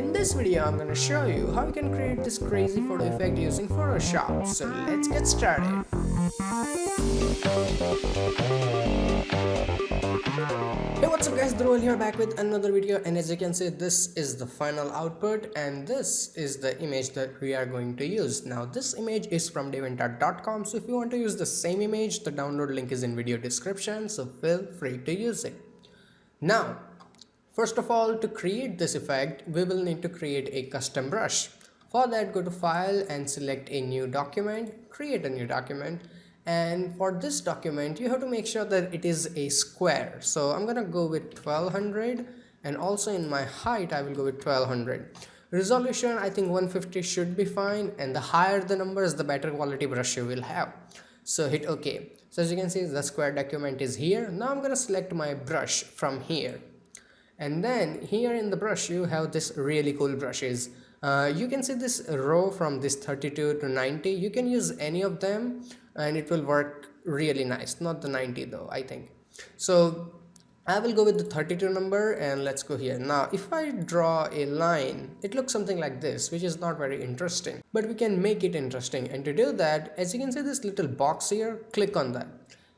In this video, I'm gonna show you how you can create this crazy photo effect using Photoshop. So let's get started. Hey, what's up guys, Dhruval here back with another video, and as you can see, this is the final output and this is the image that we are going to use. Now this image is from devantart.com, so if you want to use the same image, the download link is in video description, so feel free to use it. Now first of all, to create this effect, we will need to create a custom brush. For that, go to File and select a new document, create a new document. And for this document, you have to make sure that it is a square. So I'm gonna go with 1200, and also in my height, I will go with 1200. Resolution, I think 150 should be fine, and the higher the numbers, the better quality brush you will have. So hit OK. So as you can see, the square document is here. Now I'm gonna select my brush from here. And then here in the brush you have this really cool brushes. You can see this row from this 32 to 90. You can use any of them and it will work really nice. Not the 90 though, I think. So I will go with the 32 number and let's go here. Now if I draw a line, it looks something like this, which is not very interesting, but we can make it interesting. And to do that, as you can see this little box here, click on that.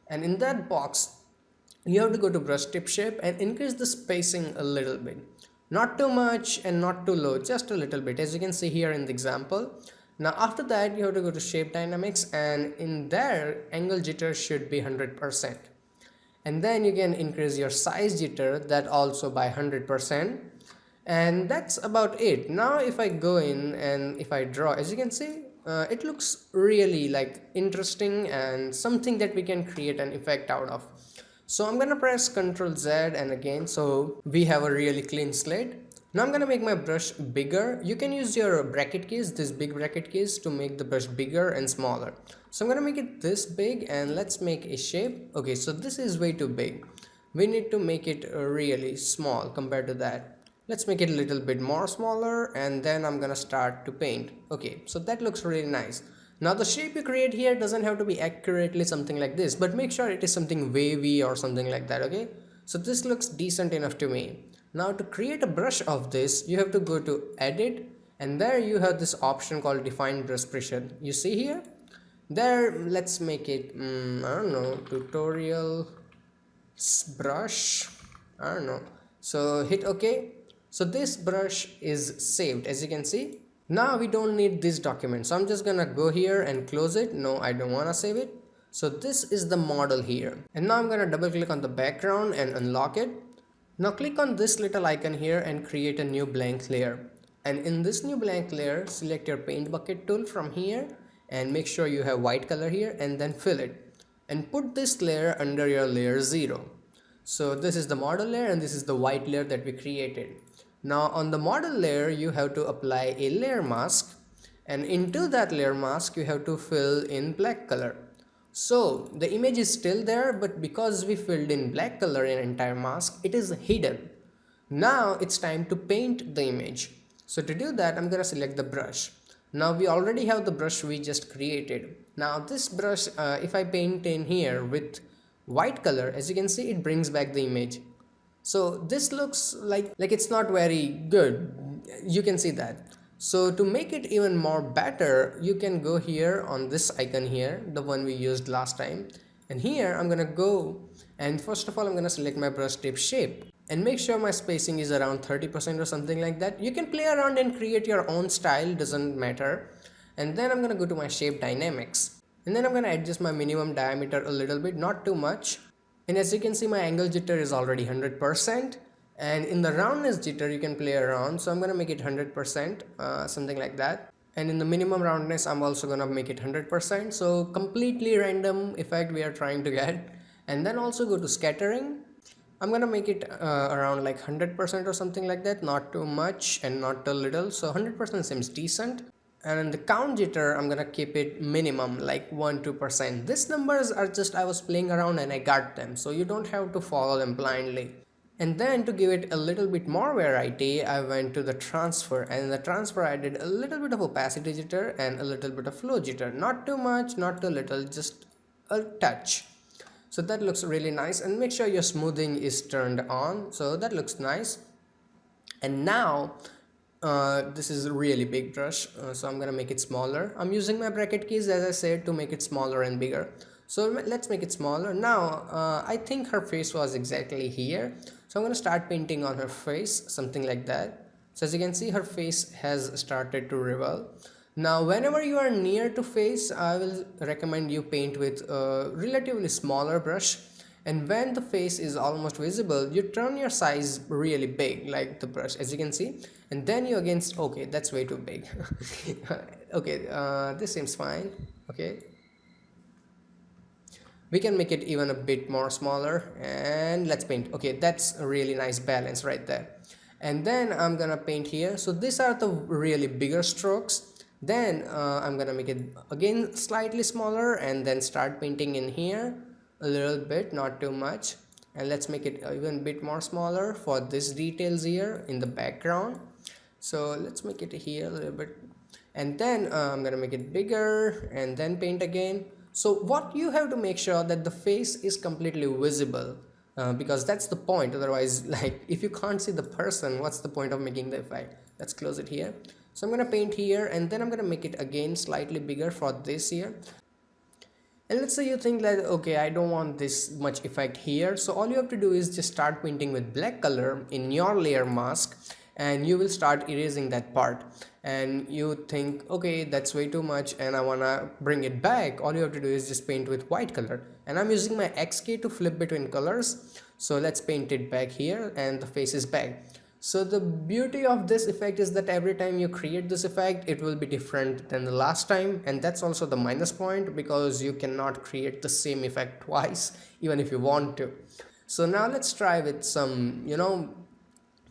And in that box, you have to go to brush tip shape and increase the spacing a little bit, not too much and not too low, just a little bit, as you can see here in the example. Now after that, you have to go to shape dynamics, and in there angle jitter should be 100%, and then you can increase your size jitter, that also by 100%, and that's about it. Now if I go in and if I draw, as you can see, it looks really like interesting and something that we can create an effect out of. So I'm gonna press Ctrl Z and again, so we have a really clean slate. Now I'm gonna make my brush bigger. You can use your bracket keys, this big bracket keys, to make the brush bigger and smaller. So I'm gonna make it this big, and let's make a shape. Okay, so this is way too big. We need to make it really small compared to that. Let's make it a little bit more smaller, and then I'm gonna start to paint. Okay, so that looks really nice. Now the shape you create here doesn't have to be accurately something like this, but make sure it is something wavy or something like that, okay? So this looks decent enough to me. Now to create a brush of this, you have to go to Edit, and there you have this option called Define Brush Pressure. You see here? There, let's make it, I don't know, tutorial brush, I don't know. So hit OK. So this brush is saved, as you can see. Now we don't need this document, so I'm just gonna go here and close it. No, I don't wanna save it. So this is the model here, and now I'm gonna double click on the background and unlock it. Now click on this little icon here and create a new blank layer, and in this new blank layer, select your paint bucket tool from here and make sure you have white color here, and then fill it and put this layer under your layer 0. So this is the model layer and this is the white layer that we created. Now on the model layer, you have to apply a layer mask, and into that layer mask you have to fill in black color. So the image is still there, but because we filled in black color in entire mask, it is hidden. Now it's time to paint the image. So to do that, I'm gonna select the brush. Now we already have the brush we just created. Now this brush, if I paint in here with white color, as you can see, it brings back the image. So this looks like it's not very good. You can see that. So to make it even more better, you can go here on this icon here, the one we used last time. And here I'm gonna go, and first of all I'm gonna select my brush tip shape and make sure my spacing is around 30% or something like that. You can play around and create your own style, doesn't matter. And then I'm gonna go to my shape dynamics, and then I'm gonna adjust my minimum diameter a little bit, not too much. And as you can see, my angle jitter is already 100%, and in the roundness jitter you can play around, so I'm gonna make it 100%, something like that. And in the minimum roundness, I'm also gonna make it 100%, so completely random effect we are trying to get. And then also go to scattering. I'm gonna make it around like 100% or something like that, not too much and not too little, so 100% seems decent. And in the count jitter, I'm gonna keep it minimum, like 1-2%. These numbers are just, I was playing around and I got them, so you don't have to follow them blindly. And then to give it a little bit more variety, I went to the transfer, and in the transfer I did a little bit of opacity jitter and a little bit of flow jitter. Not too much, not too little, just a touch. So that looks really nice, and make sure your smoothing is turned on, so that looks nice. And now This is a really big brush, so I'm gonna make it smaller. I'm using my bracket keys, as I said, to make it smaller and bigger. So let's make it smaller. Now I think her face was exactly here, so I'm gonna start painting on her face, something like that. So as you can see, her face has started to revolve. Now whenever you are near to face, I will recommend you paint with a relatively smaller brush, and when the face is almost visible, you turn your size really big like the brush, as you can see, and then you again, okay, that's way too big. Okay, this seems fine. Okay, we can make it even a bit more smaller, and let's paint. Okay, that's a really nice balance right there. And then I'm gonna paint here. So these are the really bigger strokes. Then I'm gonna make it again slightly smaller, and then start painting in here a little bit, not too much. And let's make it even a bit more smaller for this details here in the background. So let's make it here a little bit, and then I'm gonna make it bigger and then paint again. So what you have to make sure that the face is completely visible, because that's the point. Otherwise, like, if you can't see the person, what's the point of making the effect? Let's close it here. So I'm gonna paint here, and then I'm gonna make it again slightly bigger for this here. And let's say you think that, okay, I don't want this much effect here, so all you have to do is just start painting with black color in your layer mask, and you will start erasing that part. And you think, okay, that's way too much and I wanna bring it back. All you have to do is just paint with white color, and I'm using my X key to flip between colors. So let's paint it back here, and the face is back. So the beauty of this effect is that every time you create this effect, it will be different than the last time, and that's also the minus point, because you cannot create the same effect twice even if you want to. So now let's try with some,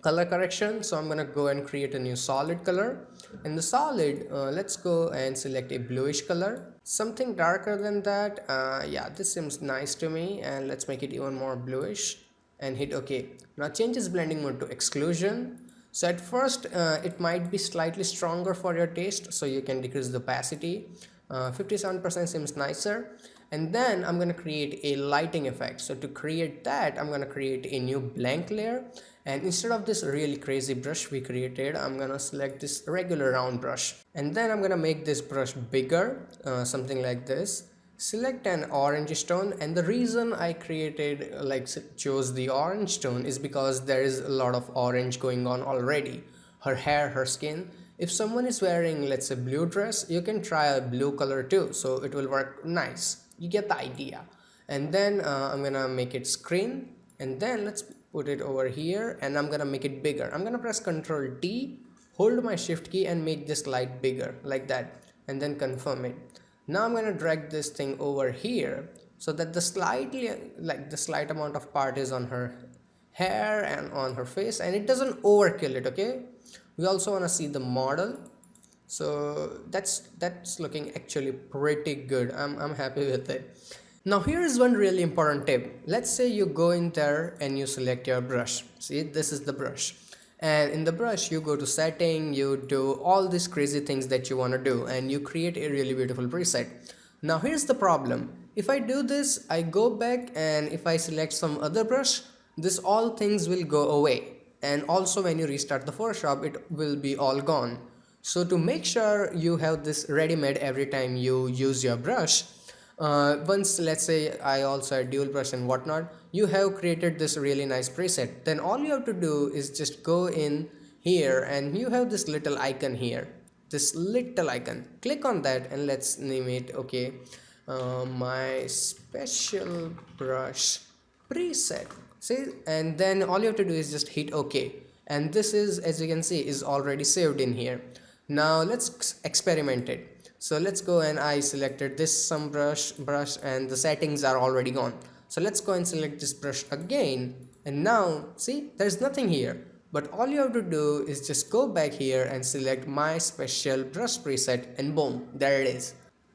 color correction. So I'm gonna go and create a new solid color. In the solid, let's go and select a bluish color, something darker than that. Yeah, this seems nice to me, and let's make it even more bluish and hit OK. Now change this blending mode to exclusion. So at first it might be slightly stronger for your taste, so you can decrease the opacity. 57% seems nicer. And then I'm going to create a lighting effect. So to create that, I'm going to create a new blank layer, and instead of this really crazy brush we created, I'm going to select this regular round brush, and then I'm going to make this brush bigger, something like this. Select an orange stone, and the reason I chose the orange stone is because there is a lot of orange going on already. Her hair, her skin. If someone is wearing, let's say, blue dress, you can try a blue color too, so it will work nice. You get the idea. And then I'm gonna make it screen, and then let's put it over here, and I'm gonna make it bigger. I'm gonna press Ctrl D, hold my shift key, and make this light bigger like that, and then confirm it. Now I'm gonna drag this thing over here so that the slight amount of part is on her hair and on her face, and it doesn't overkill it. Okay, we also want to see the model, so that's looking actually pretty good. I'm happy with it. Now here is one really important tip. Let's say you go in there and you select your brush. See, this is the brush, and in the brush you go to setting, you do all these crazy things that you want to do, and you create a really beautiful preset. Now here's the problem. If I do this, I go back, and if I select some other brush, this all things will go away, and also when you restart the Photoshop, it will be all gone. So to make sure you have this ready-made every time you use your brush, once, let's say, I also had dual brush and whatnot, you have created this really nice preset, then all you have to do is just go in here, and you have this little icon here, this little icon. Click on that, and let's name it, okay, my special brush preset. See, and then all you have to do is just hit OK, and this is, as you can see, is already saved in here. Now let's experiment it. So let's go, and I selected this some brush, and the settings are already gone. So let's go and select this brush again, and now see, there's nothing here. But all you have to do is just go back here and select my special brush preset, and boom, there it is.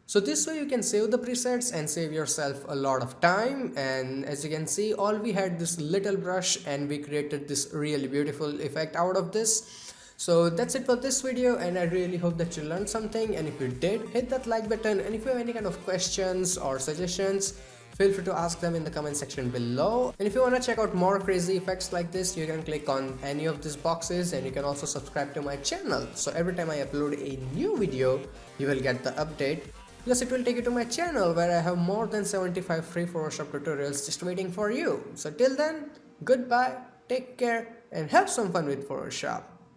So this way you can save the presets and save yourself a lot of time. And as you can see, all we had this little brush, and we created this really beautiful effect out of this. So that's it for this video, and I really hope that you learned something, and if you did, hit that like button, and if you have any kind of questions or suggestions, feel free to ask them in the comment section below. And if you want to check out more crazy effects like this, you can click on any of these boxes, and you can also subscribe to my channel. So every time I upload a new video, you will get the update. Plus it will take you to my channel where I have more than 75 free Photoshop tutorials just waiting for you. So till then, goodbye, take care, and have some fun with Photoshop.